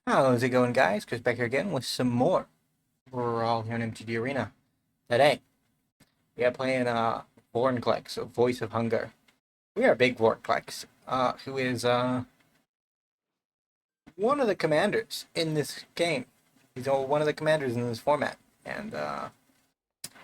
How's it going, guys? Chris back here again with some more. We're all here in MTG Arena. Today, we are playing Vorinclex, so Voice of Hunger. We are big Vorinclex, who is one of the commanders in this game. He's one of the commanders in this format. And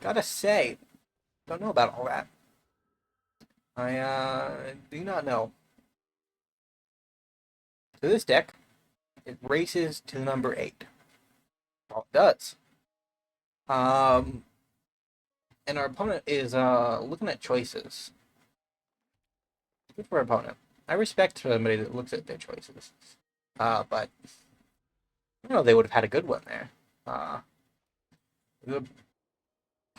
gotta say, don't know about all that. I do not know. So this deck, it races to number 8. All it does. And our opponent is looking at choices. Good for our opponent. I respect somebody that looks at their choices. But I don't know if they would have had a good one there. The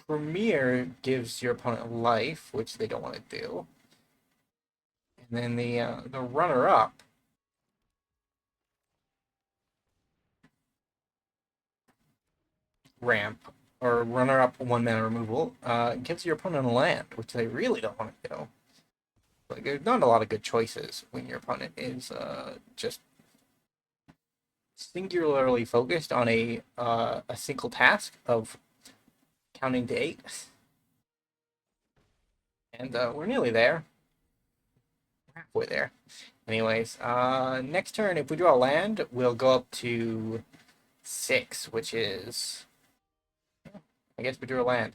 Premier gives your opponent life, which they don't want to do. And then the runner-up ramp, or runner-up 1-mana removal, gives your opponent a land, which they really don't want to do. Like, there's not a lot of good choices when your opponent is just singularly focused on a single task of counting to 8. And we're nearly there. We're halfway there. Anyways, next turn, if we draw a land, we'll go up to 6, which is... I guess we drew a land.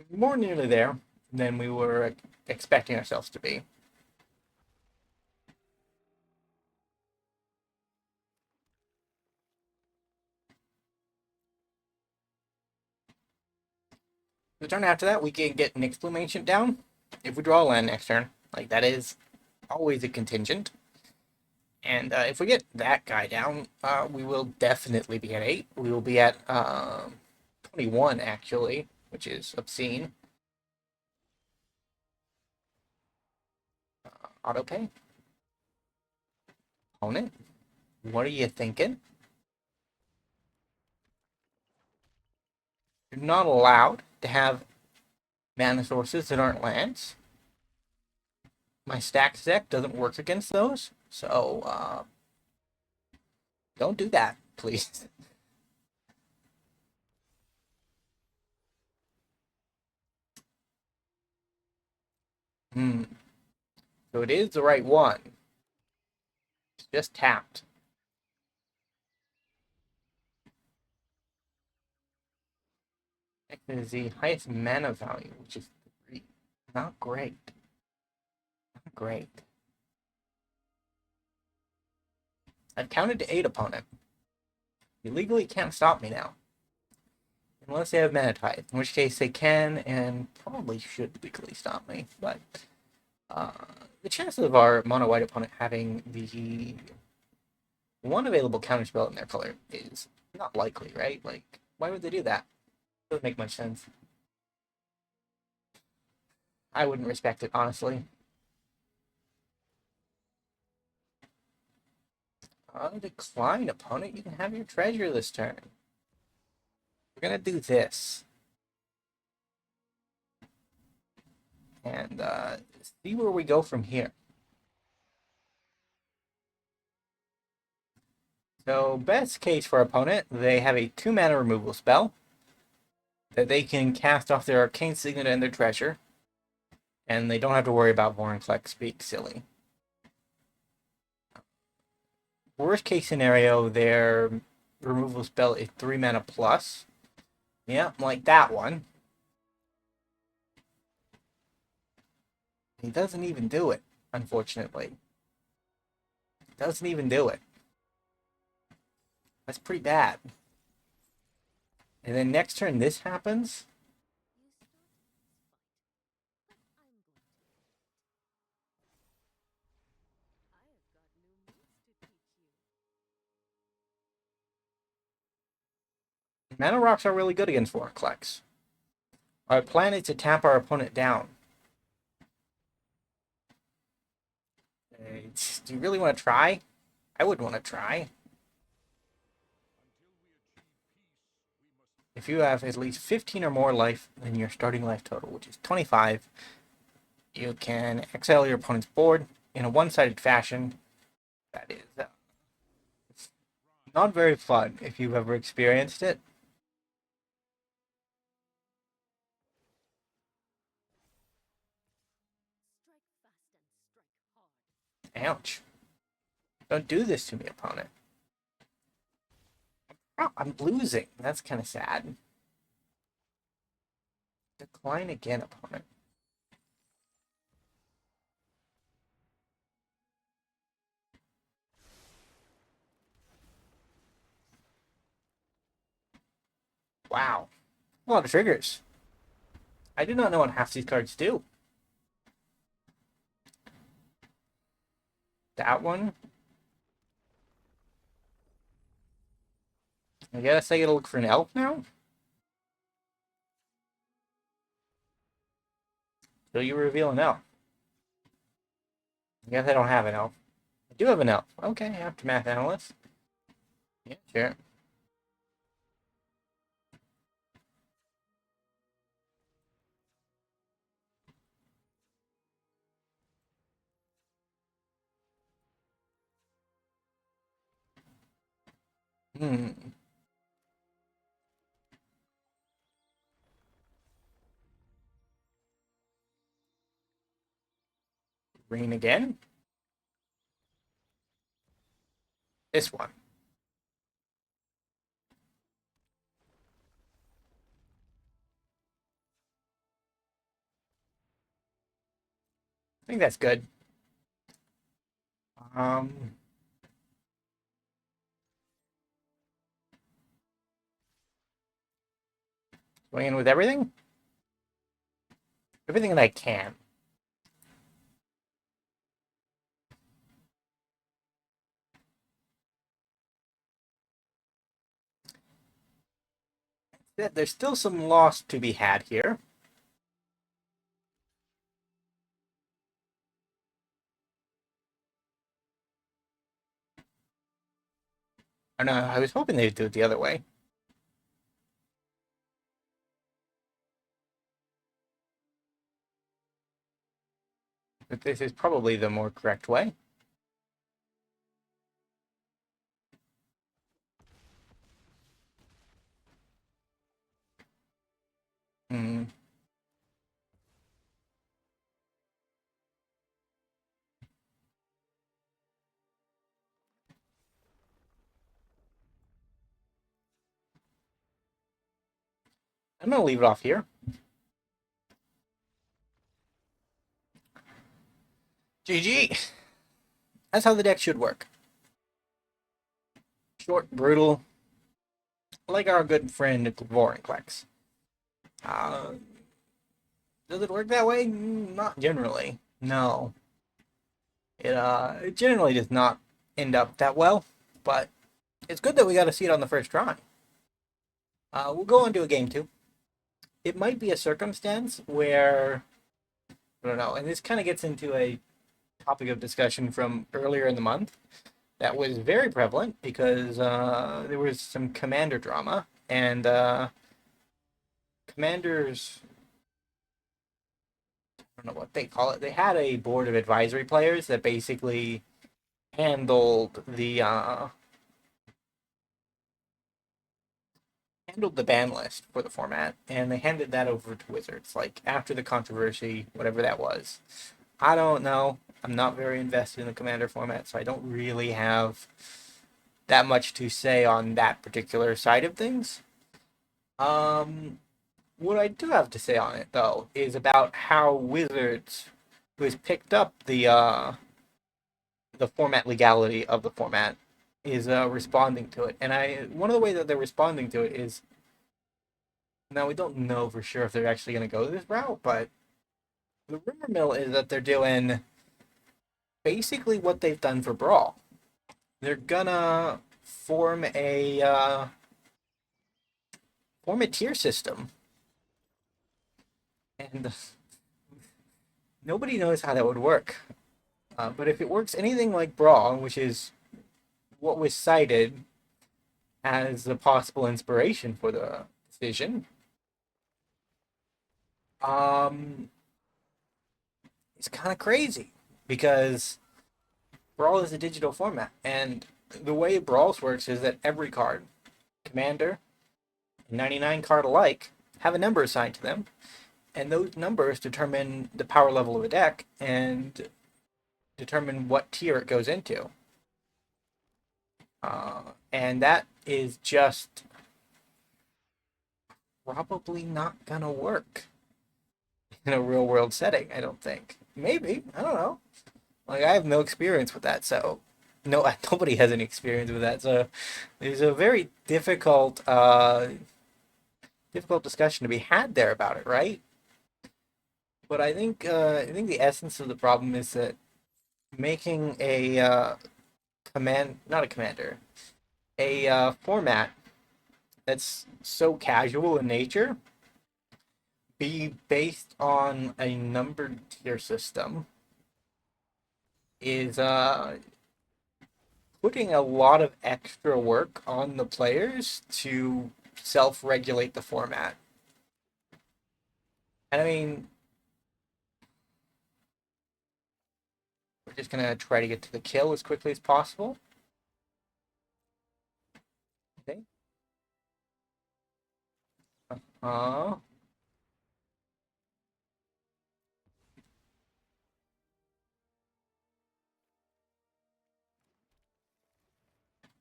More nearly there than we were expecting ourselves to be. The turn after that, we can get Nyx Bloom Ancient down if we draw a land next turn. Like, that is always a contingent. And if we get that guy down, we will definitely be at 8. We will be at 21, actually, which is obscene. Autopay. Opponent. What are you thinking? You're not allowed to have mana sources that aren't lands. My stack deck doesn't work against those, so don't do that, please. So it is the right one. It's just tapped. It is the highest mana value, which is 3. Not great. Not great. I've counted to 8, opponent. You legally can't stop me now. Unless they have Mana Tithe, in which case they can and probably should legally stop me. But the chances of our mono white opponent having the one available counterspell in their color is not likely, right? Like, why would they do that? Doesn't make much sense. I wouldn't respect it, honestly. Decline, opponent. You can have your treasure this turn. We're gonna do this. And see where we go from here. So, best case for our opponent, they have a 2-mana removal spell that they can cast off their Arcane Signet and their treasure. And they don't have to worry about Vorinclex being silly. Worst case scenario, their removal spell is 3 mana plus. Yeah, like that one. He doesn't even do it, unfortunately. Doesn't even do it. That's pretty bad. And then next turn this happens. Mana rocks are really good against Vorinclex. Our plan is to tap our opponent down. Do you really want to try? I would want to try. If you have at least 15 or more life than your starting life total, which is 25, you can exile your opponent's board in a one-sided fashion That is not very fun if you've ever experienced it. Ouch. Don't do this to me, opponent. Oh, I'm losing. That's kind of sad. Decline again, opponent. Wow. A lot of triggers. I do not know what half these cards do. That one. I guess I gotta look for an elf now? Till you reveal an elf. I guess I don't have an elf. I do have an elf. Okay, Aftermath Analyst. Yeah, sure. Hmm. Rain again? This one. I think that's good. Um, Going in with everything? Everything that I can. There's still some loss to be had here. I know, I was hoping they'd do it the other way. But this is probably the more correct way. Hmm. I'm gonna leave it off here. GG. That's how the deck should work. Short, brutal, like our good friend Vorinclex. Uh, does it work that way? Not generally. No. It generally does not end up that well, but it's good that we got to see it on the first try. We'll go on to a game two. It might be a circumstance where I don't know, and this kind of gets into a topic of discussion from earlier in the month that was very prevalent because there was some commander drama and commanders. I don't know what they call it. They had a board of advisory players that basically handled the ban list for the format, and they handed that over to Wizards. Like after the controversy, whatever that was. I don't know. I'm not very invested in the Commander format, so I don't really have that much to say on that particular side of things. Um, what I do have to say on it though is about how Wizards, who has picked up the format legality of the format, is responding to it. And one of the ways that they're responding to it is now we don't know for sure if they're actually going to go this route, but the rumor mill is that they're doing basically what they've done for Brawl. They're gonna form a tier system, and nobody knows how that would work. But if it works anything like Brawl, which is what was cited as a possible inspiration for the decision, um, it's kind of crazy because Brawl is a digital format, and the way Brawls works is that every card, Commander, and 99 card alike, have a number assigned to them, and those numbers determine the power level of a deck and determine what tier it goes into. And that is just probably not gonna work in a real world setting, I don't think. Maybe, I don't know. Like, I have no experience with that, so no, nobody has any experience with that. So there's a very difficult discussion to be had there about it, right? But I think the essence of the problem is that making a not a commander, a format that's so casual in nature be based on a numbered tier system is putting a lot of extra work on the players to self-regulate the format. And I mean, we're just gonna try to get to the kill as quickly as possible. Okay. Uh,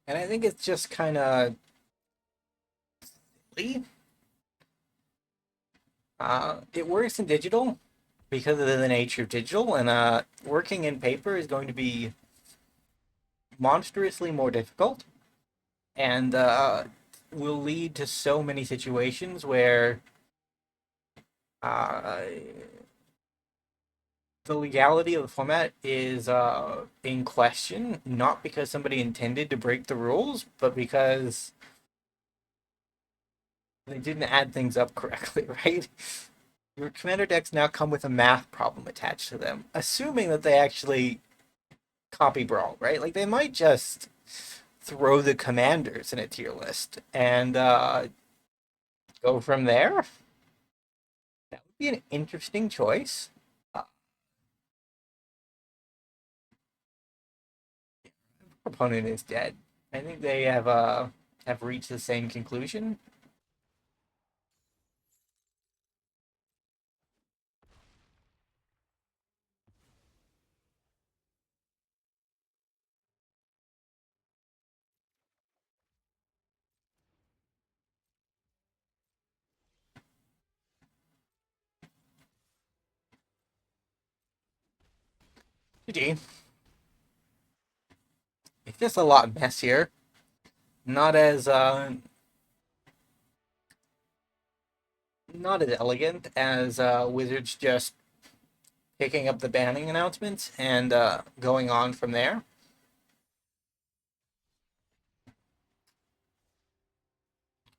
and I think it's just kind of silly. It works in digital because of the nature of digital, and working in paper is going to be monstrously more difficult, and will lead to so many situations where uh, the legality of the format is in question, not because somebody intended to break the rules, but because they didn't add things up correctly, right? Your commander decks now come with a math problem attached to them, assuming that they actually copy Brawl, right? Like, they might just throw the commanders in a tier list and go from there. That would be an interesting choice. Uh, Opponent is dead. I think they have reached the same conclusion. GG. It's just a lot messier. Not as not as elegant as Wizards just picking up the banning announcements and going on from there.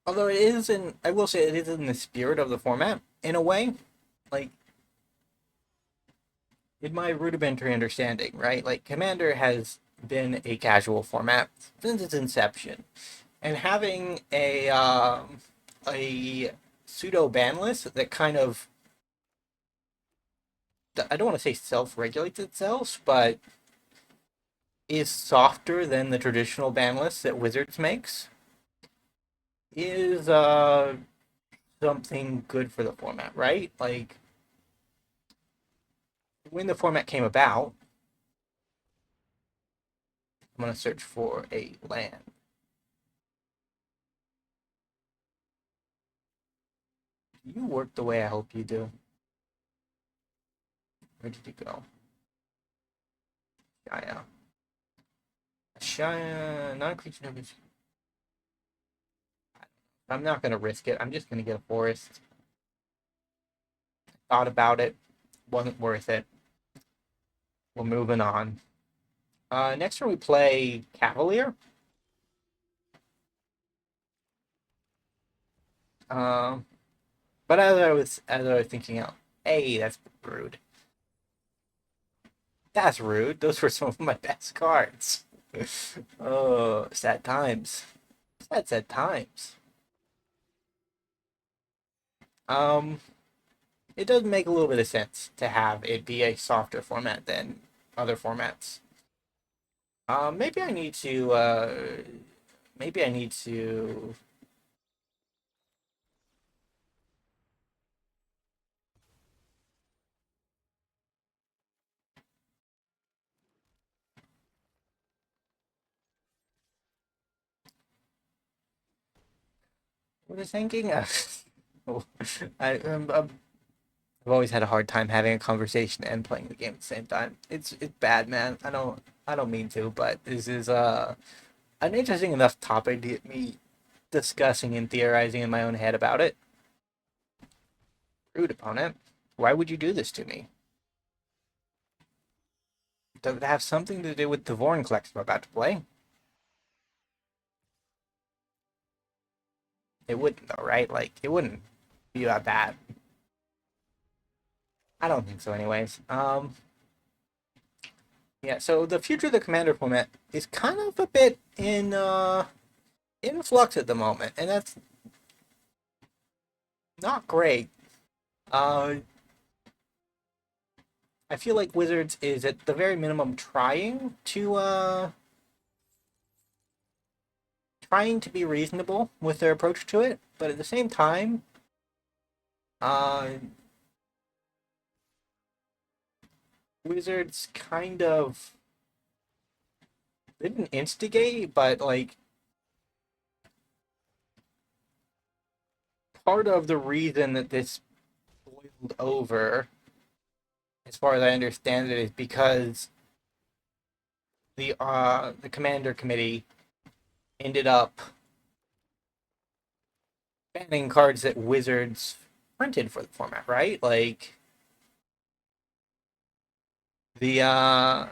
Although it is in, I will say it is in the spirit of the format in a way. Like, in my rudimentary understanding, right? Like, Commander has been a casual format since its inception, and having a pseudo ban list that kind of, I don't want to say self-regulates itself, but is softer than the traditional ban list that Wizards makes is something good for the format, right? Like, when the format came about, I'm gonna search for a land. Do you work the way I hope you do? Where did you go? Shia. Shia, not a creature. No, I'm not gonna risk it. I'm just gonna get a forest. Thought about it. Wasn't worth it. We're moving on. Next turn we play Cavalier. Um, but as I was thinking out, hey, that's rude. That's rude. Those were some of my best cards. Oh, sad times. Sad times. Um, it does make a little bit of sense to have it be a softer format than other formats. Maybe I need to, maybe I need to... What was I thinking? Oh, I've always had a hard time having a conversation and playing the game at the same time. It's bad, man. I don't mean to, but this is an interesting enough topic to get me discussing and theorizing in my own head about it. Rude opponent. Why would you do this to me? Does it have something to do with the Vorinclex I'm about to play? It wouldn't though, right? Like, it wouldn't be that bad. I don't think so anyways. Yeah, so the future of the Commander format is kind of a bit in flux at the moment, and that's not great. I feel like Wizards is at the very minimum trying to be reasonable with their approach to it, but at the same time, uh, Wizards kind of didn't instigate, but like part of the reason that this boiled over, as far as I understand it, is because the commander committee ended up banning cards that Wizards printed for the format, right? Like the uh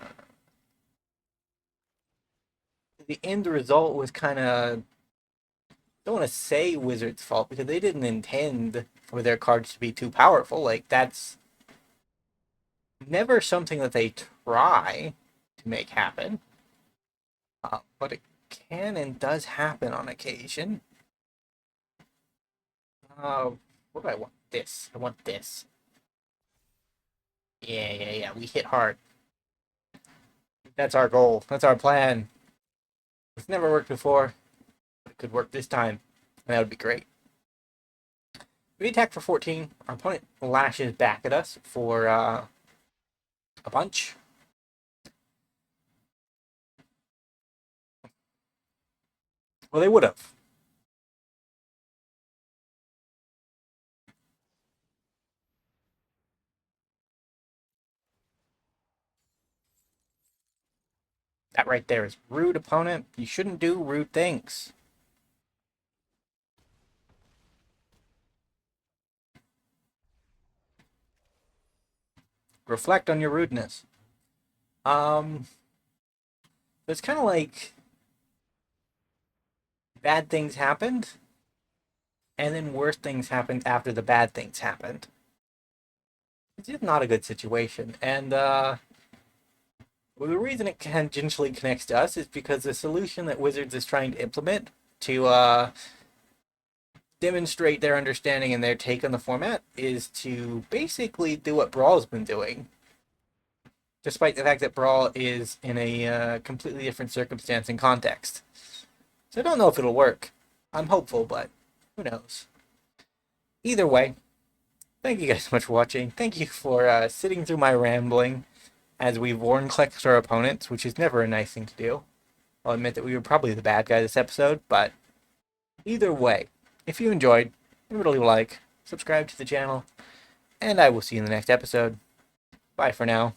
the end result was kind of, don't want to say Wizards' fault because they didn't intend for their cards to be too powerful. Like that's never something that they try to make happen. But it can and does happen on occasion. Uh, what do I want? This. I want this. Yeah. We hit hard. That's our goal. That's our plan. It's never worked before. It could work this time. And that would be great. We attack for 14. Our opponent lashes back at us for a punch. Well, they would have. That right there is rude, opponent. You shouldn't do rude things. Reflect on your rudeness. Um, it's kind of like bad things happened, and then worse things happened after the bad things happened. It's just not a good situation. And well, the reason it tangentially connects to us is because the solution that Wizards is trying to implement to demonstrate their understanding and their take on the format is to basically do what Brawl's been doing, despite the fact that Brawl is in a completely different circumstance and context. So I don't know if it'll work. I'm hopeful, but who knows. Either way, thank you guys so much for watching. Thank you for sitting through my rambling as we Vorinclex our opponents, which is never a nice thing to do. I'll admit that we were probably the bad guy this episode, but either way, if you enjoyed, remember to leave a like, subscribe to the channel, and I will see you in the next episode. Bye for now.